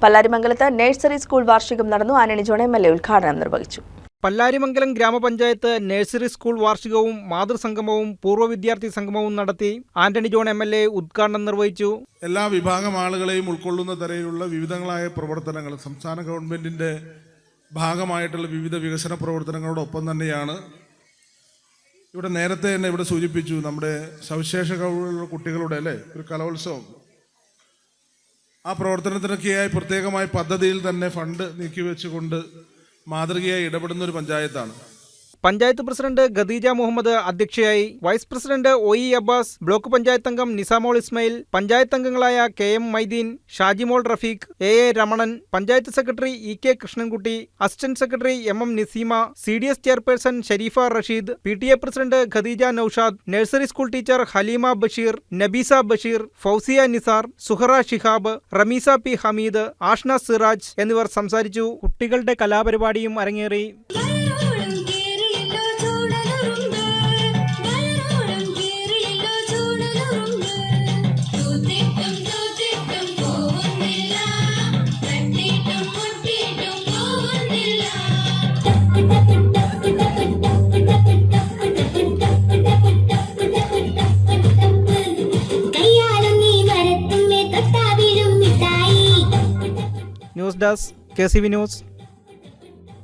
പല്ലാരിമംഗലത്ത് nursery school വാർഷികം നടന്നു. Antony John MLA ഉദ്ഘാടനം നിർവഹിച്ചു. പല്ലാരിമംഗലം ഗ്രാമപഞ്ചായത്ത് നഴ്സറി സ്കൂൾ വാർഷികവും മാതൃസംഗമവും പൂർവ്വ വിദ്യാർത്ഥി സംഗമവും നടത്തി. ആന്റണി ജോൺ MLA ഉദ്ഘാടനം നിർവഹിച്ചു. എല്ലാ വിഭാഗം ആളുകളെയും ഉൾക്കൊള്ളുന്ന തരത്തിലുള്ള വിവിധങ്ങളായ പ്രവർത്തനങ്ങൾ സംസ്ഥാന ഗവൺമെന്റിന്റെ ഭാഗമായിട്ടുള്ള വിവിധ വികസന പ്രവർത്തനങ്ങളോടൊപ്പം തന്നെയാണ് ഇവിടെ നേരത്തെ തന്നെ ഇവിടെ സൂചിപ്പിച്ചു നമ്മുടെ സവിശേഷ കഴിവുള്ള കുട്ടികളുടെ ഒരു കലോത്സവം. ആ പ്രവർത്തനത്തിനൊക്കെയായി പ്രത്യേകമായ പദ്ധതിയിൽ തന്നെ ഫണ്ട് നീക്കിവെച്ചുകൊണ്ട് മാതൃകയായി ഇടപെടുന്ന ഒരു പഞ്ചായത്താണ്. പഞ്ചായത്ത് പ്രസിഡന്റ് ഖദീജ മുഹമ്മദ് അധ്യക്ഷയായി. Vice president OE Abbas, block panchayat അംഗം നിസാമോൾ ഇസ്മായിൽ, പഞ്ചായത്ത് അംഗങ്ങളായ KM Maideen, Shajimol Rafeeq, AA Ramanan, panchayat secretary EK Krishnankutty, assistant secretary MM Niseema, CDS chairperson Shareefa Rasheed, PTA president Khadeeja Noushad, nursery school teacher Haleema Basheer, Nabeesa Basheer, Fousiya Nisar, Suhara Shihab, Ramees P Hameed, Ashna Siraj എന്നിവർ സംസാരിച്ചു. കുട്ടികളുടെ കലാപരിപാടിയും അരങ്ങേറി. News desk KCV news.